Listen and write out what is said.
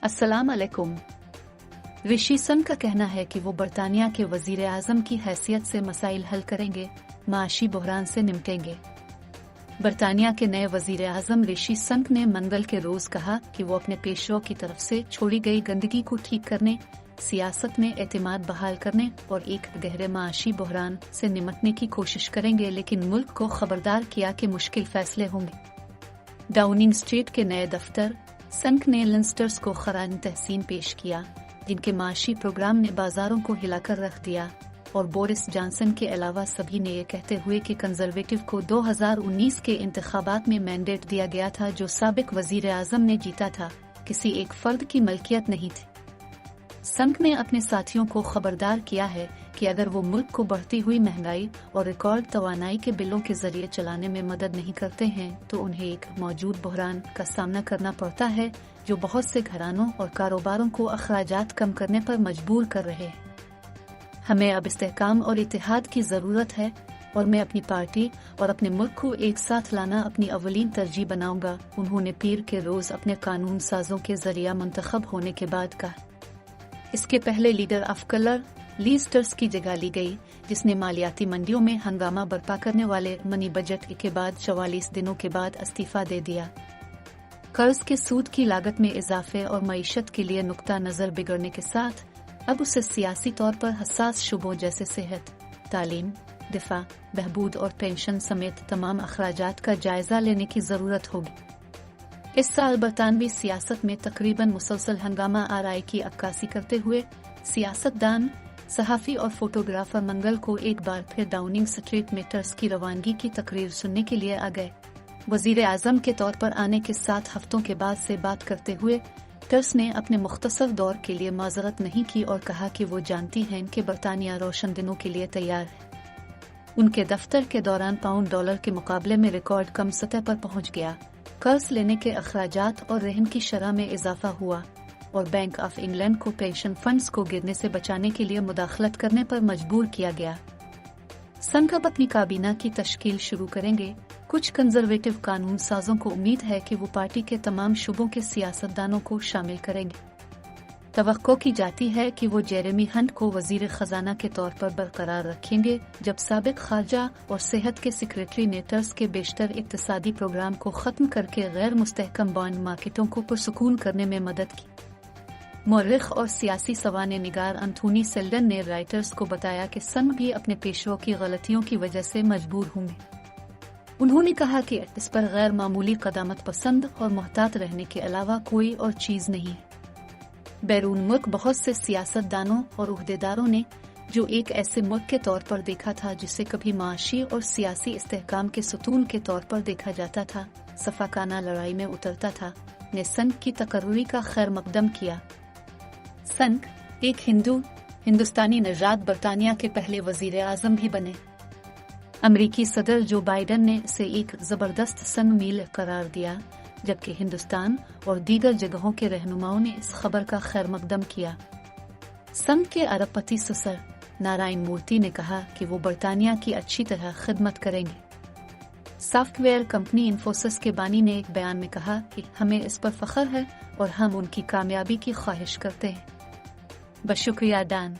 अस्सलाम अलैकुम। ऋषि सुनक का कहना है कि वो बरतानिया के वजीर आजम की हैसियत से मसाइल हल करेंगे, माशी बहरान से निपटेंगे। बरतानिया के नए वजीर आजम ऋषि सुनक ने मंगल के रोज कहा कि वो अपने पेशरों की तरफ से छोड़ी गई गंदगी को ठीक करने, सियासत में एतमाद बहाल करने और एक गहरे माशी बहरान से निपटने की कोशिश करेंगे, लेकिन मुल्क को खबरदार किया कि मुश्किल फैसले होंगे। डाउनिंग स्ट्रीट के नए दफ्तर सुनक ने लिंस्टर्स को खराज तहसीन पेश किया, जिनके माशी प्रोग्राम ने बाजारों को हिलाकर रख दिया, और बोरिस जॉनसन के अलावा सभी ने ये कहते हुए कि कंजर्वेटिव को 2019 के इंतखाबात में मैंडेट दिया गया था जो साबिक वजीर आजम ने जीता था, किसी एक फर्द की मलकियत नहीं थी। सुनक ने अपने साथियों को खबरदार किया है कि अगर वो मुल्क को बढ़ती हुई महंगाई और रिकॉर्ड तवानाई के बिलों के जरिए चलाने में मदद नहीं करते हैं तो उन्हें एक मौजूद बहरान का सामना करना पड़ता है जो बहुत से घरानों और कारोबारों को अखराजात कम करने पर मजबूर कर रहे हैं। हमें अब इस्तेहकाम और इत्तेहाद की जरूरत है और मैं अपनी पार्टी और अपने मुल्क को एक साथ लाना अपनी अवलीन तरजीह बनाऊंगा, उन्होंने पीर के रोज अपने कानून साजों के जरिए मुंतखब होने के बाद कहा। इसके पहले leader of colour lease truss की जगह ली गई, जिसने मालियाती मंडियों में हंगामा बर्पा करने वाले मनी बजट के बाद 44 दिनों के बाद इस्तीफा दे दिया। कर्ज के सूद की लागत में इजाफे और मईशत के लिए नुक्ता नजर बिगड़ने के साथ अब उसे सियासी तौर पर हसास शुबों जैसे सेहत, तालीम, दिफा, बहबूद और पेंशन समेत तमाम अखराजात का जायजा लेने की जरूरत होगी। इस साल बरतानवी सियासत में तकरीबन मुसलसल हंगामा आराई की अक्कासी करते हुए सियासतदान, सहाफी और फोटोग्राफर मंगल को एक बार फिर डाउनिंग स्ट्रीट में ट्रस की रवानगी की तकरीर सुनने के लिए आ गए। वजीर आजम के तौर पर आने के 7 हफ्तों के बाद से बात करते हुए ट्रस ने अपने मुख्तसर दौर के लिए माजरत नहीं की और कहा कि वो जानती हैं कि बरतानिया रोशन दिनों के लिए तैयार है। उनके दफ्तर के दौरान पाउंड डॉलर के मुकाबले में रिकॉर्ड कम सतह पर पहुंच गया, कर्ज लेने के अखराजात और रहन की शरह में इजाफा हुआ और बैंक ऑफ इंग्लैंड को पेंशन फंड्स को गिरने से बचाने के लिए मुदाखलत करने पर मजबूर किया गया। सुनक अब अपनी काबीना की तश्कील शुरू करेंगे। कुछ कंजर्वेटिव कानून साजों को उम्मीद है कि वो पार्टी के तमाम शुबों के सियासतदानों को शामिल करेंगे। तवक्को की जाती है कि वो जेरेमी हंट को वजीर खजाना के तौर पर बरकरार रखेंगे, जब साबिक खारजा और सेहत के सेक्रेटरी ने ट्रस के बेशतर इक्तिसादी प्रोग्राम को खत्म करके गैर मुस्तहकम बॉन्ड मार्केटों को पुरसुकून करने में मदद की। मौर्रिख और सियासी सवाने निगार एंथोनी सेल्डन ने राइटर्स को बताया कि सुनक भी अपने पेशरों की गलतियों की वजह से मजबूर होंगे। उन्होंने कहा कि इस पर गैर मामूली कदामत पसंद और मोहतात रहने के अलावा कोई और चीज नहीं है। बैरून मुल्क बहुत से सियासतदानों और उहदेदारों ने, जो एक ऐसे मुल्क के तौर पर देखा था जिसे कभी माशी और सियासी इस्तेहकाम के सुतून के तौर पर देखा जाता था, सफाकाना लड़ाई में उतरता था, ने सुनक की तकर्री का खैर मकदम किया। सुनक एक हिंदुस्तानी नजात बरतानिया के पहले वजीर आजम भी बने। अमरीकी सदर जो बाइडन ने इसे एक जबरदस्त संग मील करार दिया, जबकि हिंदुस्तान और दीगर जगहों के रहनुमाओं ने इस खबर का खैर मकदम किया। सुनक के अरबपति ससर नारायण मूर्ति ने कहा कि वो बरतानिया की अच्छी तरह खिदमत करेंगे। सॉफ्टवेयर कंपनी इन्फोसिस के बानी ने एक बयान में कहा कि हमें इस पर फख्र है और हम उनकी कामयाबी की ख्वाहिश करते हैं। बशुक्रिया डान।